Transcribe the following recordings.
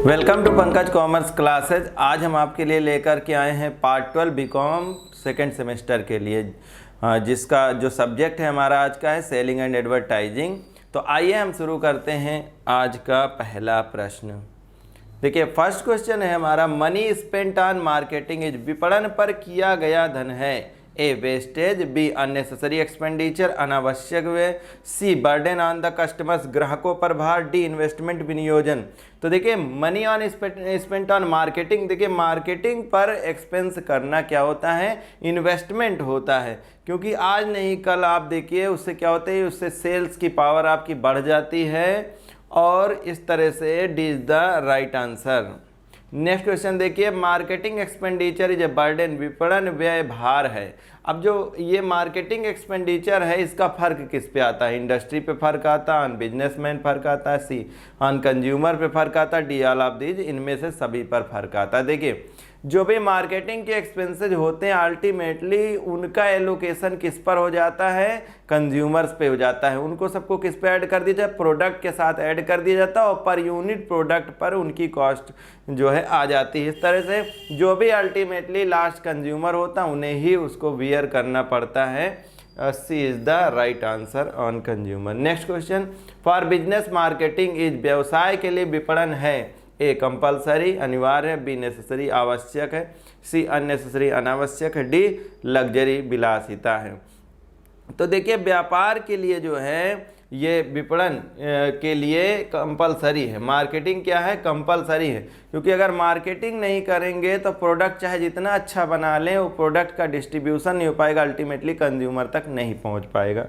Welcome to Pankaj commerce classes. आज हम आपके लिए लेकर के आए हैं पार्ट 12 बीकॉम सेकेंड सेमेस्टर के लिए, जिसका जो सब्जेक्ट है हमारा आज का है सेलिंग एंड एडवर्टाइजिंग। तो आइए हम शुरू करते हैं आज का पहला प्रश्न। देखिए, फर्स्ट क्वेश्चन है हमारा, money spent on marketing is, विपणन पर किया गया धन है A wastage, B unnecessary expenditure अनावश्यक व्यय, C burden on the customers ग्राहकों पर भार, डी इन्वेस्टमेंट विनियोजन। तो देखिए, money on spent on marketing, देखिए मार्केटिंग पर एक्सपेंस करना क्या होता है, इन्वेस्टमेंट होता है। क्योंकि आज नहीं कल आप देखिए उससे क्या होता है, उससे सेल्स की पावर आपकी बढ़ जाती है और इस तरह से D is the right answer. Next question देखिए, marketing expenditure is a burden, विपणन व्यय भार है। अब जो ये मार्केटिंग एक्सपेंडिचर है इसका फर्क किस पे आता है, इंडस्ट्री पे फर्क आता है, ऑन बिजनेसमैन फर्क आता है, सी ऑन कंज्यूमर पे फर्क आता है, डी ऑल ऑफ दीज, इनमें से सभी पर फर्क आता है। देखिए, जो भी मार्केटिंग के एक्सपेंसेज होते हैं अल्टीमेटली उनका एलोकेशन किस पर हो जाता है, कंज्यूमर्स पे हो जाता है। उनको सबको किस पे ऐड कर दिया जाए, प्रोडक्ट के साथ ऐड कर दिया जाता है और पर यूनिट प्रोडक्ट पर उनकी कॉस्ट जो है आ जाती है। इस तरह से जो भी अल्टीमेटली लास्ट कंज्यूमर होता है उन्हें ही उसको वियर करना पड़ता है। C is the right answer on consumer. Next question, for business marketing is, व्यवसाय के लिए विपणन है ए कंपलसरी अनिवार्य है, बी नेसेसरी आवश्यक है, सी अननेसेसरी अनावश्यक है, डी लग्जरी विलासिता है। तो देखिए, व्यापार के लिए जो है ये विपणन के लिए कंपलसरी है, मार्केटिंग क्या है, कंपलसरी है। क्योंकि अगर मार्केटिंग नहीं करेंगे तो प्रोडक्ट चाहे जितना अच्छा बना लें वो प्रोडक्ट का डिस्ट्रीब्यूशन नहीं हो पाएगा, अल्टीमेटली कंज्यूमर तक नहीं पहुंच पाएगा।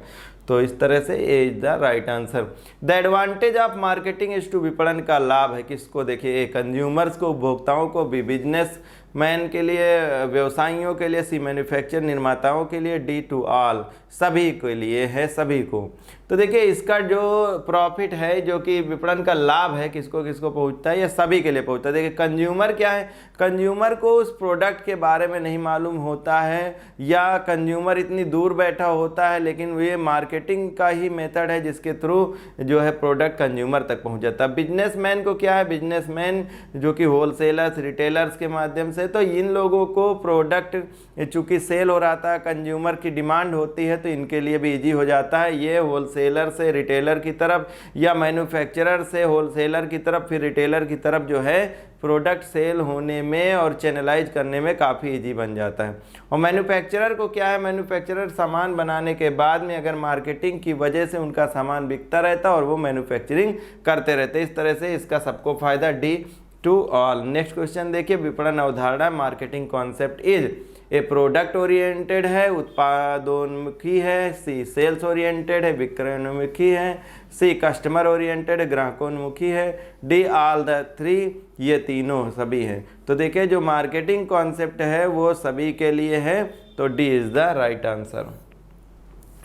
तो इस तरह से A is the right answer. The advantage of marketing is to, विपणन का लाभ है किसको, देखिए ए कंज्यूमर्स को, उपभोक्ताओं को, बी बिजनेस मैन के लिए, व्यवसायियों के लिए, सी मैन्युफैक्चर निर्माताओं के लिए, डी टू ऑल सभी के लिए है, सभी को। तो देखिए, इसका जो प्रॉफिट है, जो कि विपणन का लाभ है, किसको किसको पहुंचता है, ये सभी के लिए पहुंचता है। देखिए, कंज्यूमर क्या है, कंज्यूमर को उस प्रोडक्ट के बारे में नहीं मालूम होता है या कंज्यूमर इतनी दूर बैठा होता है, लेकिन ये मार्केटिंग का ही मेथड है जिसके थ्रू जो है प्रोडक्ट कंज्यूमर तक पहुंच जाता है। बिजनेसमैन को क्या है, बिजनेसमैन जो कि होलसेलर्स रिटेलर्स के माध्यम से, तो इन लोगों को प्रोडक्ट चूंकि सेल हो रहा था, कंज्यूमर की डिमांड होती है, तो इनके लिए भी इजी हो जाता है। ये होलसेलर से रिटेलर की तरफ या मैन्युफैक्चरर से होलसेलर की तरफ फिर रिटेलर की तरफ जो है प्रोडक्ट सेल होने में और चैनलाइज करने में काफ़ी इजी बन जाता है। और मैन्युफैक्चरर को क्या है, मैन्युफैक्चरर सामान बनाने के बाद में अगर मार्केटिंग की वजह से उनका सामान बिकता रहता और वो मैन्युफैक्चरिंग करते रहते। इस तरह से इसका सबको फायदा, D to all. Next question देखिए, विपणन अवधारणा marketing concept is a product oriented है, उत्पादोन्मुखी है, सी सेल्स ओरिएंटेड है, विक्रयोन्मुखी है, सी कस्टमर ओरिएंटेड है, ग्राहकोन्मुखी है, डी ऑल द थ्री, ये तीनों सभी हैं। तो देखिए, जो मार्केटिंग कॉन्सेप्ट है वो सभी के लिए है, तो D is the right answer.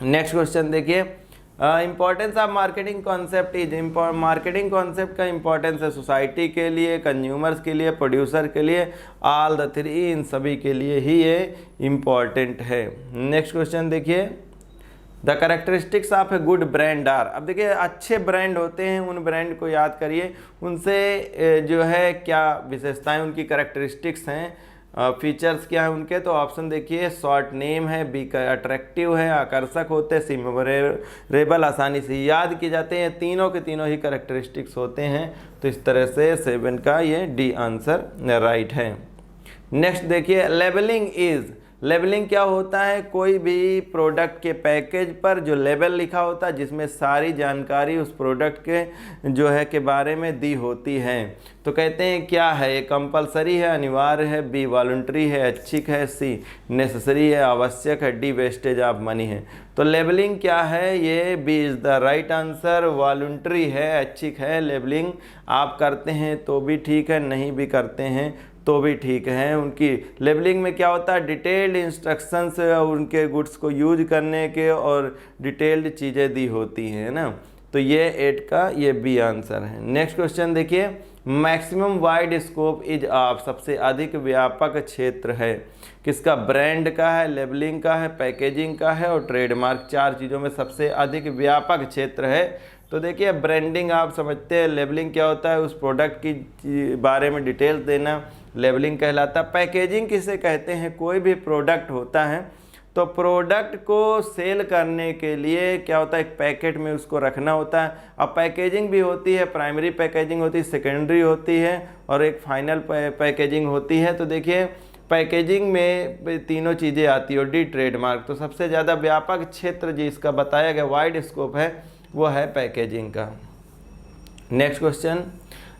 Next question देखिए, importance of marketing concept is, marketing concept का इंपॉर्टेंस है सोसाइटी के लिए, कंज्यूमर्स के लिए, प्रोड्यूसर के लिए, ऑल द थ्री, इन सभी के लिए ही ये इम्पॉर्टेंट है। नेक्स्ट क्वेश्चन देखिए, the characteristics of a good brand are. अब देखिए, अच्छे ब्रांड होते हैं, उन ब्रांड को याद करिए, उनसे जो है क्या विशेषताएं, उनकी कैरेक्टरिस्टिक्स हैं, फीचर्स क्या है उनके। तो ऑप्शन देखिए, शॉर्ट नेम है, बी अट्रैक्टिव है, आकर्षक होते हैं, सी मेमोरेबल आसानी से याद किए जाते हैं, तीनों के तीनों ही कैरेक्टरिस्टिक्स होते हैं। तो इस तरह से 7 का ये डी आंसर राइट है। नेक्स्ट देखिए, लेबलिंग इज, लेबलिंग क्या होता है, कोई भी प्रोडक्ट के पैकेज पर जो लेबल लिखा होता है जिसमें सारी जानकारी उस प्रोडक्ट के जो है के बारे में दी होती है। तो कहते हैं क्या है, ये कंपलसरी है, अनिवार्य है, बी वॉलंटरी है, ऐच्छिक है, सी नेसेसरी है, आवश्यक है, डी वेस्टेज ऑफ मनी है। तो लेबलिंग क्या है, ये B is the right answer. Voluntary है, ऐच्छिक है, लेबलिंग आप करते हैं तो भी ठीक है, नहीं भी करते हैं तो भी ठीक है। उनकी लेबलिंग में क्या होता है, डिटेल्ड इंस्ट्रक्शंस उनके गुड्स को यूज करने के और डिटेल्ड चीज़ें दी होती हैं ना। तो ये 8 का ये बी आंसर है। नेक्स्ट क्वेश्चन देखिए, maximum wide scope is of, सबसे अधिक व्यापक क्षेत्र है किसका, ब्रांड का है, लेबलिंग का है, पैकेजिंग का है और ट्रेडमार्क। 4 चीज़ों में सबसे अधिक व्यापक क्षेत्र है तो देखिए ब्रांडिंग आप समझते हैं, लेबलिंग क्या होता है, उस प्रोडक्ट की बारे में डिटेल्स देना लेबलिंग कहलाता है। पैकेजिंग किसे कहते हैं, कोई भी प्रोडक्ट होता है तो प्रोडक्ट को सेल करने के लिए क्या होता है, एक पैकेट में उसको रखना होता है। अब पैकेजिंग भी होती है, प्राइमरी पैकेजिंग होती है, सेकेंडरी होती है और एक फाइनल पैकेजिंग होती है। तो देखिए पैकेजिंग में तीनों चीज़ें आती है। और डी ट्रेडमार्क, तो सबसे ज़्यादा व्यापक क्षेत्र जिसका बताया गया वाइड स्कोप है वो है पैकेजिंग का। Next question,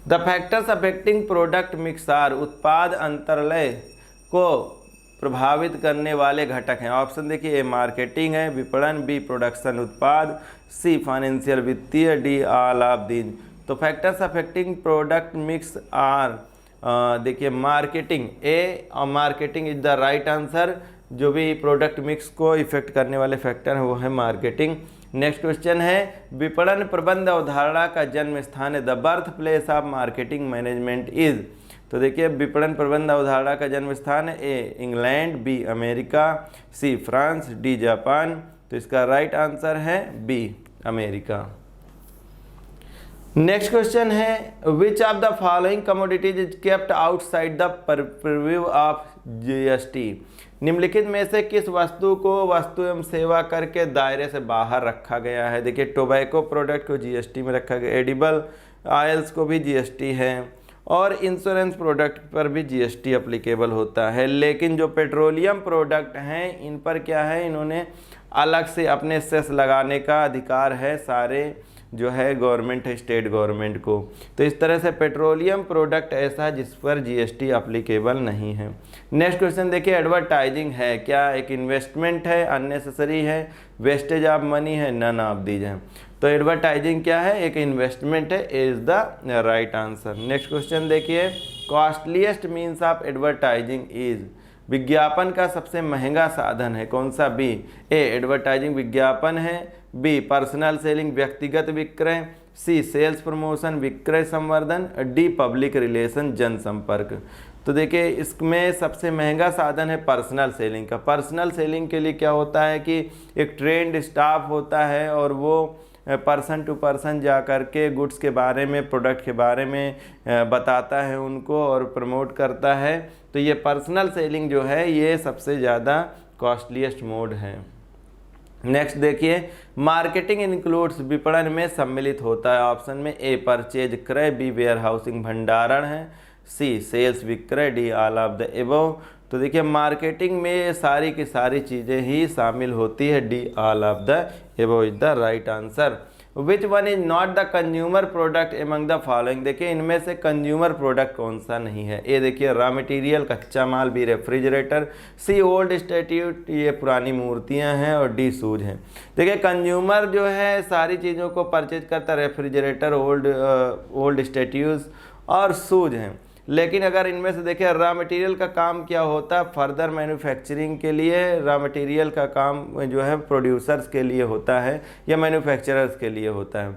the factors affecting product mix are, उत्पाद अंतरलय को प्रभावित करने वाले घटक हैं। ऑप्शन देखिए, ए मार्केटिंग है, विपणन, बी प्रोडक्शन उत्पाद, सी फाइनेंशियल वित्तीय, डी ऑल ऑफ दीज। तो factors affecting product mix are, देखिए मार्केटिंग, ए और marketing is the right answer. जो भी प्रोडक्ट मिक्स को इफेक्ट करने वाले फैक्टर हैं वो है मार्केटिंग। नेक्स्ट क्वेश्चन है, विपणन प्रबंध अवधारणा का जन्म स्थान है, the birth place of marketing management is. तो देखिए विपणन प्रबंध अवधारणा का जन्म स्थान है, A England, B America, C France, D Japan. तो इसका राइट आंसर है बी अमेरिका। नेक्स्ट क्वेश्चन है, which of the following commodities is kept outside the purview of GST. निम्नलिखित में से किस वस्तु को वस्तु एवं सेवा कर के दायरे से बाहर रखा गया है। देखिए टोबैको प्रोडक्ट को जीएसटी में रखा गया, एडिबल ऑयल्स को भी जीएसटी है और इंश्योरेंस प्रोडक्ट पर भी जीएसटी अप्लीकेबल होता है। लेकिन जो पेट्रोलियम प्रोडक्ट हैं इन पर क्या है, इन्होंने अलग से अपने सेस लगाने का अधिकार है सारे जो है गवर्नमेंट है, स्टेट गवर्नमेंट को। तो इस तरह से पेट्रोलियम प्रोडक्ट ऐसा जिस पर जीएसटी अप्लीकेबल नहीं है। नेक्स्ट क्वेश्चन देखिए, एडवर्टाइजिंग है क्या, एक इन्वेस्टमेंट है, अननेसेसरी है, वेस्टेज ऑफ मनी है, नन ऑफ दीज है। तो एडवर्टाइजिंग क्या है, एक इन्वेस्टमेंट है, is the right answer. Next question देखिए, costliest means of advertising is, विज्ञापन का सबसे महंगा साधन है कौन सा, बी ए एडवर्टाइजिंग विज्ञापन है, बी पर्सनल सेलिंग व्यक्तिगत विक्रय, सी सेल्स प्रमोशन विक्रय संवर्धन, डी पब्लिक रिलेशन जनसंपर्क। तो देखिए इसमें सबसे महंगा साधन है पर्सनल सेलिंग का। पर्सनल सेलिंग के लिए क्या होता है कि एक ट्रेंड स्टाफ होता है और वो पर्सन टू पर्सन जा कर के गुड्स के बारे में, प्रोडक्ट के बारे में बताता है उनको और प्रमोट करता है। तो ये पर्सनल सेलिंग जो है ये सबसे ज़्यादा कॉस्टलीस्ट मोड है। नेक्स्ट देखिए, मार्केटिंग इंक्लूड्स विपणन में सम्मिलित होता है। ऑप्शन में ए परचेज क्रय, बी वेयर हाउसिंग भंडारण है, सी सेल्स विक्रय, D all of the above. तो देखिए मार्केटिंग में सारी की सारी चीज़ें ही शामिल होती है, D all of the above is the right answer. Which one is not the consumer product among the following, देखिए इनमें से कंज्यूमर प्रोडक्ट कौन सा नहीं है। ए देखिए रॉ मटेरियल कच्चा माल, बी रेफ्रिजरेटर, सी ओल्ड स्टैट्यूट ये पुरानी मूर्तियां हैं और डी सूज हैं। देखिए कंज्यूमर जो है सारी चीज़ों को परचेज करता है, रेफ्रिजरेटर, ओल्ड स्टैट्यूज और सूज हैं। लेकिन अगर इनमें से देखिए रॉ मटेरियल का काम क्या होता है, फर्दर मैन्युफैक्चरिंग के लिए रॉ मटेरियल का काम जो है प्रोड्यूसर्स के लिए होता है या मैन्युफैक्चरर्स के लिए होता है।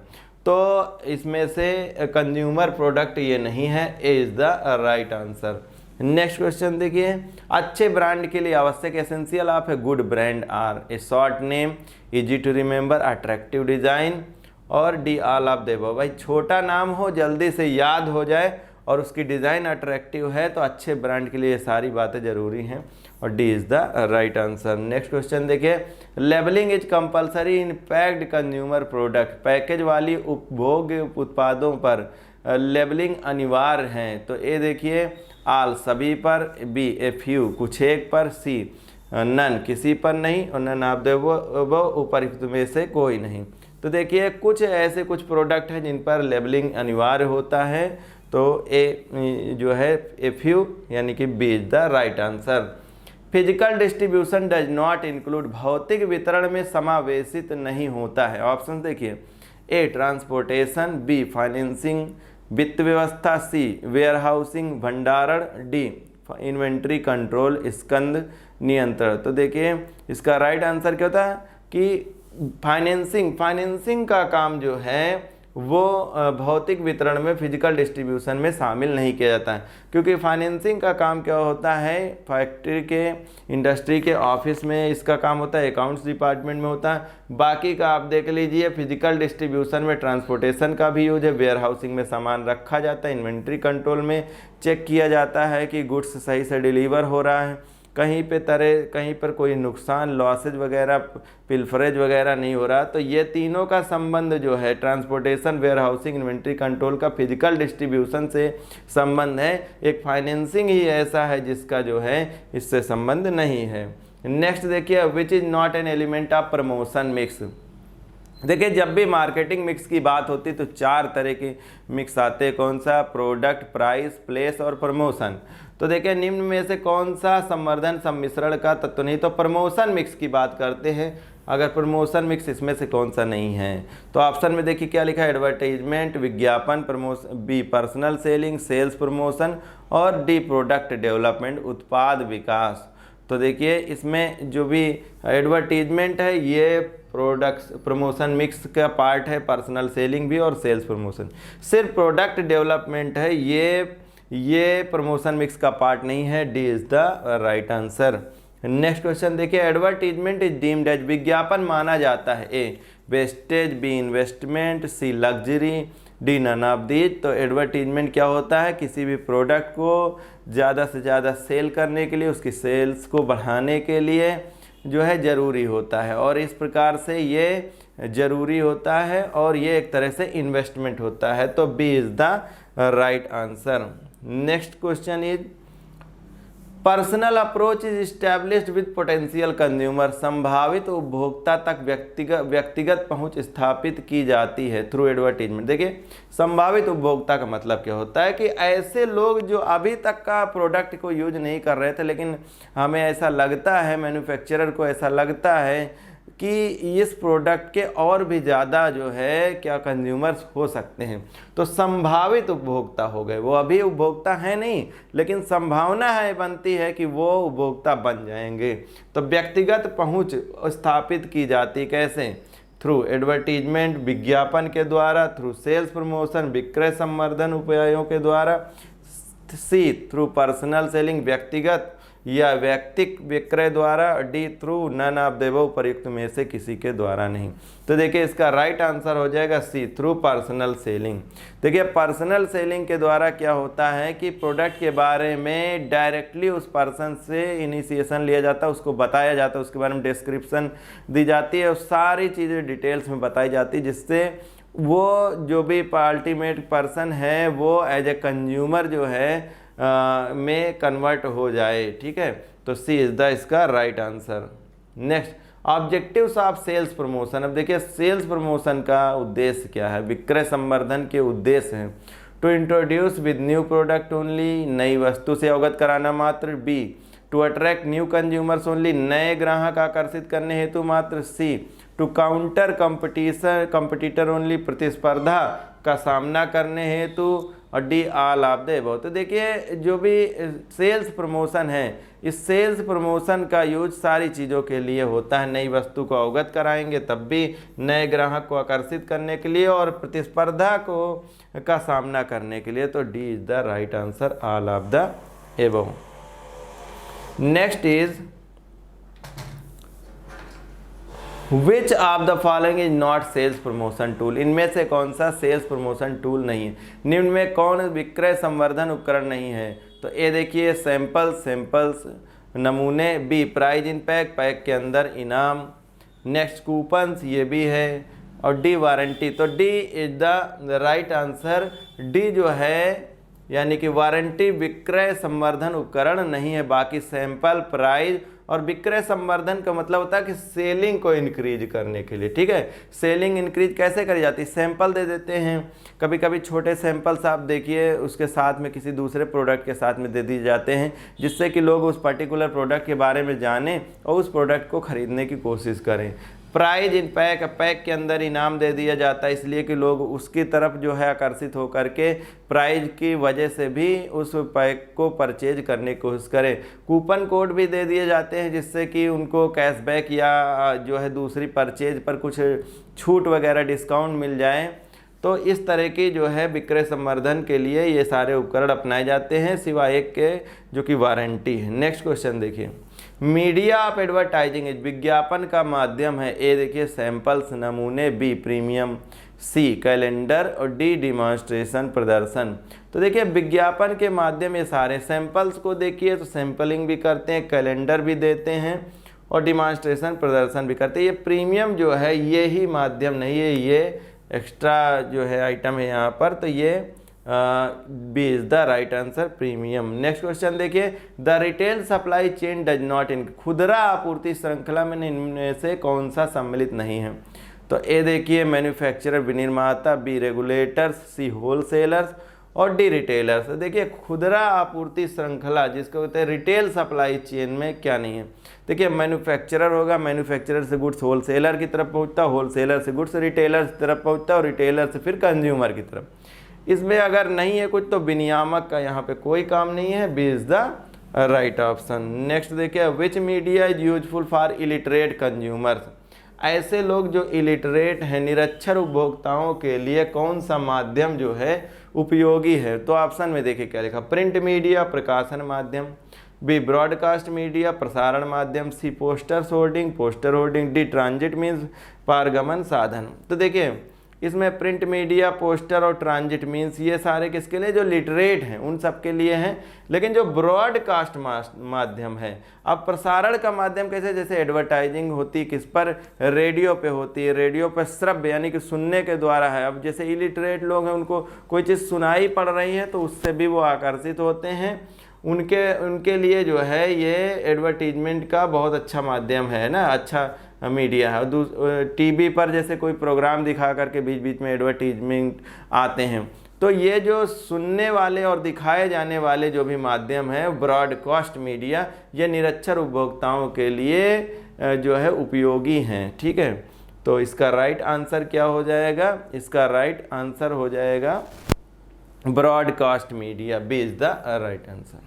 तो इसमें से कंज्यूमर प्रोडक्ट ये नहीं है, A is the right answer. Next question देखिए, अच्छे ब्रांड के लिए आवश्यक essential of a good brand are a short name, easy to remember, attractive design और D all of the above. भाई छोटा नाम हो, जल्दी से याद हो जाए और उसकी डिज़ाइन अट्रैक्टिव है तो अच्छे ब्रांड के लिए ये सारी बातें ज़रूरी हैं और D is the right answer. Next question देखिए, labelling is compulsory in packed consumer product, package वाली उपभोग उत्पादों पर लेबलिंग अनिवार्य है। तो ए देखिए आल सभी पर, बी ए फ्यू कुछ एक पर, सी नन किसी पर नहीं और नन ऑफ द अबव उपरोक्त में से कोई नहीं। तो देखिए कुछ ऐसे कुछ प्रोडक्ट हैं जिन पर लेबलिंग अनिवार्य होता है, तो ए जो है ए फ्यू यानी कि B is the right answer. Physical distribution does not include, भौतिक वितरण में समावेशित नहीं होता है। ऑप्शन देखिए, ए ट्रांसपोर्टेशन, बी फाइनेंसिंग वित्त व्यवस्था, सी वेयर हाउसिंग भंडारण, डी इन्वेंट्री कंट्रोल स्कंद नियंत्रण। तो देखिए इसका राइट आंसर क्या होता है कि फाइनेंसिंग का काम जो है वो भौतिक वितरण में, फिजिकल डिस्ट्रीब्यूशन में शामिल नहीं किया जाता है, क्योंकि फाइनेंसिंग का काम क्या होता है, फैक्ट्री के, इंडस्ट्री के ऑफिस में इसका काम होता है, अकाउंट्स डिपार्टमेंट में होता है। बाकी का आप देख लीजिए, फिजिकल डिस्ट्रीब्यूशन में ट्रांसपोर्टेशन का भी यूज है, वेयर हाउसिंग में सामान रखा जाता है, इन्वेंट्री कंट्रोल में चेक किया जाता है कि गुड्स सही से डिलीवर हो रहा है, कहीं पर कोई नुकसान, लॉसेज वगैरह, पिलफरेज वगैरह नहीं हो रहा। तो ये तीनों का संबंध जो है, transportation, warehousing, inventory control का फिजिकल डिस्ट्रीब्यूशन से संबंध है। एक फाइनेंसिंग ही ऐसा है जिसका जो है इससे संबंध नहीं है। नेक्स्ट देखिए, विच is not an element of promotion mix. देखिए, जब भी मार्केटिंग मिक्स की बात होती तो 4 तरह के मिक्स आते हैं। कौन सा? प्रोडक्ट, प्राइस, प्लेस और प्रमोशन। तो देखिए, निम्न में से कौन सा संवर्धन सम्मिश्रण का तत्व नहीं? तो प्रमोशन मिक्स की बात करते हैं। अगर प्रमोशन मिक्स इसमें से कौन सा नहीं है? तो ऑप्शन में देखिए क्या लिखा है, एडवर्टाइजमेंट, विज्ञापन, promotion, B personal selling, sales promotion, और डी प्रोडक्ट डेवलपमेंट, उत्पाद विकास। तो देखिए, इसमें जो भी एडवर्टीजमेंट है ये प्रोडक्ट्स प्रमोशन मिक्स का पार्ट है, पर्सनल सेलिंग भी और सेल्स प्रमोशन। सिर्फ प्रोडक्ट डेवलपमेंट है, ये प्रमोशन मिक्स का पार्ट नहीं है। D is the right answer. Next question देखिए, एडवर्टीजमेंट इज डीम्ड एज, विज्ञापन माना जाता है, A wastage, B investment, C luxury, D none of these. तो एडवर्टीजमेंट क्या होता है? किसी भी प्रोडक्ट को ज़्यादा से ज़्यादा सेल करने के लिए, उसकी सेल्स को बढ़ाने के लिए जो है ज़रूरी होता है, और इस प्रकार से ये ज़रूरी होता है और ये एक तरह से इन्वेस्टमेंट होता है। तो B is the right answer. Next question is, personal approach is established with potential consumer, संभावित उपभोक्ता तक व्यक्तिगत पहुंच स्थापित की जाती है थ्रू एडवर्टीजमेंट। देखिए, संभावित उपभोक्ता का मतलब क्या होता है कि ऐसे लोग जो अभी तक का प्रोडक्ट को यूज नहीं कर रहे थे, लेकिन हमें ऐसा लगता है, मैन्युफैक्चरर को ऐसा लगता है कि इस प्रोडक्ट के और भी ज़्यादा जो है क्या कंज्यूमर्स हो सकते हैं, तो संभावित उपभोक्ता हो गए। वो अभी उपभोक्ता है नहीं, लेकिन संभावना है, बनती है कि वो उपभोक्ता बन जाएंगे। तो व्यक्तिगत पहुंच स्थापित की जाती कैसे? थ्रू एडवर्टीजमेंट, विज्ञापन के द्वारा, थ्रू सेल्स प्रमोशन, विक्रय संवर्धन उपायों के द्वारा, सी थ्रू पर्सनल सेलिंग, व्यक्तिगत या व्यक्तिक विक्रय द्वारा, D through none of the above, उपयुक्त में से किसी के द्वारा नहीं। तो देखिए, इसका राइट आंसर हो जाएगा सी थ्रू पर्सनल सेलिंग। देखिए, पर्सनल सेलिंग के द्वारा क्या होता है कि प्रोडक्ट के बारे में डायरेक्टली उस पर्सन से इनिशिएशन लिया जाता है, उसको बताया जाता है, उसके बारे में डिस्क्रिप्शन दी जाती है और सारी चीज़ें डिटेल्स में बताई जाती है, जिससे वो जो भी अल्टीमेट पर्सन है वो एज ए कंज्यूमर जो है में कन्वर्ट हो जाए। ठीक है, तो सी इज द इसका right answer. Next, objectives of sales promotion. अब देखिए, सेल्स प्रमोशन का उद्देश्य क्या है? विक्रय संवर्धन के उद्देश्य हैं, to introduce with new product only, नई वस्तु से अवगत कराना मात्र, B to attract new consumers only, नए ग्राहक आकर्षित करने हेतु मात्र, C to counter competitor only, प्रतिस्पर्धा का सामना करने हेतु, और D all of the above. तो देखिए, जो भी सेल्स प्रमोशन है, इस सेल्स प्रमोशन का यूज सारी चीज़ों के लिए होता है। नई वस्तु को अवगत कराएंगे तब भी, नए ग्राहक को आकर्षित करने के लिए, और प्रतिस्पर्धा का सामना करने के लिए। तो D is the right answer, all of the above. Next is, which of the following is not sales promotion tool. इनमें से कौन सा सेल्स प्रमोशन टूल नहीं है? निम्न में कौन विक्रय संवर्धन उपकरण नहीं है? तो ए देखिए, सैंपल्स नमूने, B prize in pack, pack के अंदर इनाम, नेक्स्ट कूपन्स, ये भी है, और डी वारंटी। तो D is the right answer. D जो है यानी कि वारंटी विक्रय संवर्धन उपकरण नहीं है। बाकी सैंपल, प्राइज और विक्रय संवर्धन का मतलब होता है कि सेलिंग को इंक्रीज करने के लिए। ठीक है, सेलिंग इंक्रीज कैसे करी जाती है? सैंपल दे देते हैं, कभी कभी छोटे सैंपल्स आप देखिए उसके साथ में किसी दूसरे प्रोडक्ट के साथ में दे दिए जाते हैं, जिससे कि लोग उस पर्टिकुलर प्रोडक्ट के बारे में जानें और उस प्रोडक्ट को खरीदने की कोशिश करें। प्राइज इन पैक, पैक के अंदर इनाम दे दिया जाता है, इसलिए कि लोग उसकी तरफ जो है आकर्षित होकर के प्राइज की वजह से भी उस पैक को परचेज करने की कोशिश करें। कूपन कोड भी दे दिए जाते हैं, जिससे कि उनको कैशबैक या जो है दूसरी परचेज पर कुछ छूट वगैरह डिस्काउंट मिल जाए। तो इस तरह की जो है विक्रय संवर्धन के लिए ये सारे उपकरण अपनाए जाते हैं, सिवाय एक के जो कि वारंटी है। नेक्स्ट क्वेश्चन देखिए, मीडिया ऑफ एडवर्टाइजिंग इज, विज्ञापन का माध्यम है। ए देखिए सैंपल्स नमूने, बी प्रीमियम, सी कैलेंडर और डी डिमॉन्स्ट्रेशन प्रदर्शन। तो देखिए विज्ञापन के माध्यम ये सारे, सैंपल्स को देखिए तो सैंपलिंग भी करते हैं, कैलेंडर भी देते हैं और डिमॉन्स्ट्रेशन प्रदर्शन भी करते हैं। ये प्रीमियम जो है ये ही माध्यम नहीं है, ये एक्स्ट्रा जो है आइटम है यहाँ पर, तो ये B is the right answer, premium. Next question देखिए, the retail supply chain does not in, खुदरा आपूर्ति श्रृंखला में इनमें से कौन सा सम्मिलित नहीं है। तो ए देखिए मैन्युफैक्चरर विनिर्माता, बी रेगुलेटर्स, सी होलसेलर्स और डी रिटेलर्स। तो देखिए खुदरा आपूर्ति श्रृंखला जिसको कहते हैं रिटेल सप्लाई चेन में क्या नहीं है। देखिए मैन्युफैक्चरर होगा, मैन्युफैक्चरर से गुड्स होलसेलर की तरफ पहुंचता, होलसेलर से गुड्स रिटेलर की तरफ पहुंचता और रिटेलर से फिर कंज्यूमर की तरफ। इसमें अगर नहीं है कुछ तो विनियामक का यहाँ पे कोई काम नहीं है, B is the right option. Next देखिए, which media is useful for illiterate consumers, ऐसे लोग जो इलिटरेट हैं, निरक्षर उपभोक्ताओं के लिए कौन सा माध्यम जो है उपयोगी है। तो ऑप्शन में देखिए क्या लिखा, प्रिंट मीडिया प्रकाशन माध्यम, बी ब्रॉडकास्ट मीडिया प्रसारण माध्यम, C poster hoarding, D transit means पारगमन साधन। तो देखिए इसमें प्रिंट मीडिया, पोस्टर और ट्रांजिट मीन्स ये सारे किसके लिए, जो लिटरेट हैं उन सब के लिए हैं। लेकिन जो ब्रॉडकास्ट माध्यम है, अब प्रसारण का माध्यम कैसे, जैसे एडवर्टाइजिंग होती किस पर, रेडियो पे होती है, रेडियो पर श्रव्य यानी कि सुनने के द्वारा है। अब जैसे इलिटरेट लोग हैं उनको कोई चीज़ सुनाई पड़ रही है तो उससे भी वो आकर्षित होते हैं, उनके लिए जो है ये एडवर्टीजमेंट का बहुत अच्छा माध्यम है ना, अच्छा मीडिया है। टीवी पर जैसे कोई प्रोग्राम दिखा करके बीच बीच में एडवर्टीजमेंट आते हैं, तो ये जो सुनने वाले और दिखाए जाने वाले जो भी माध्यम है ब्रॉडकास्ट मीडिया, ये निरक्षर उपभोक्ताओं के लिए जो है उपयोगी हैं। ठीक है, तो इसका राइट आंसर क्या हो जाएगा, इसका राइट आंसर हो जाएगा broadcast media, B is the right answer.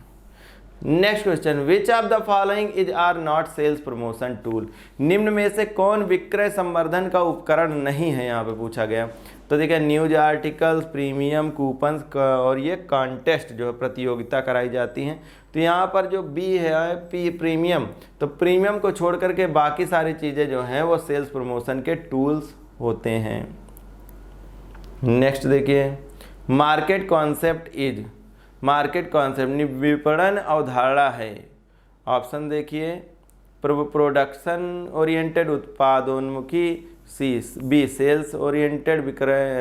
Next question, which of the following is are not sales promotion tool, निम्न में से कौन विक्रय संवर्धन का उपकरण नहीं है, यहाँ पे पूछा गया। तो देखिए न्यूज आर्टिकल्स, प्रीमियम कूपन्स और ये कॉन्टेस्ट जो है प्रतियोगिता कराई जाती हैं। तो यहाँ पर जो बी है प्रीमियम, तो प्रीमियम को छोड़ करके बाकी सारी चीज़ें जो हैं वो सेल्स प्रमोशन के टूल्स होते हैं। नेक्स्ट देखिए, market concept is, market concept विपणन अवधारणा है। ऑप्शन देखिए, प्रोडक्शन ओरिएंटेड उत्पादोन्मुखी, बी सेल्स ओरिएंटेड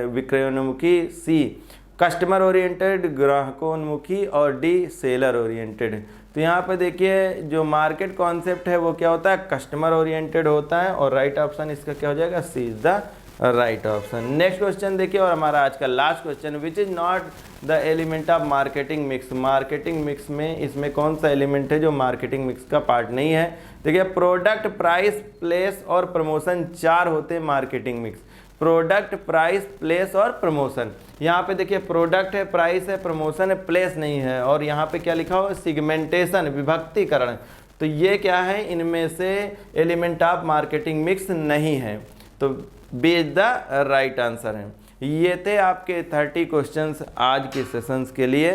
विक्रयोन्मुखी, सी कस्टमर ओरिएंटेड ग्राहकोन्मुखी और डी सेलर ओरिएंटेड। तो यहाँ पे देखिए जो मार्केट कॉन्सेप्ट है वो क्या होता है, कस्टमर ओरिएंटेड होता है और राइट ऑप्शन इसका क्या हो जाएगा, C is the right option. Next question देखिए और हमारा आज का last question, which is not the element of marketing mix, marketing mix में इसमें कौन सा एलिमेंट है जो मार्केटिंग मिक्स का पार्ट नहीं है। देखिए प्रोडक्ट, प्राइस, प्लेस और प्रमोशन, चार होते हैं marketing mix, product, price, place और प्रमोशन। यहाँ पे देखिए प्रोडक्ट है, प्राइस है, प्रमोशन है, प्लेस नहीं है और यहाँ पे क्या लिखा हुआ, सिगमेंटेशन, विभक्तिकरण। तो ये क्या है, इनमें से एलिमेंट ऑफ मार्केटिंग मिक्स नहीं है, तो B is the right answer है। ये थे आपके 30 क्वेश्चंस आज के सेशंस के लिए।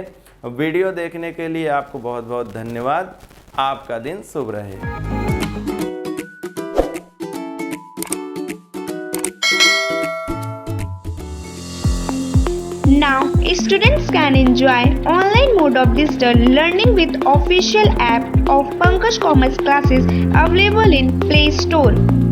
वीडियो देखने के लिए आपको बहुत बहुत धन्यवाद। आपका दिन शुभ रहे। Now, students can enjoy online mode of digital learning with official app of Pankaj Commerce Classes available in Play Store.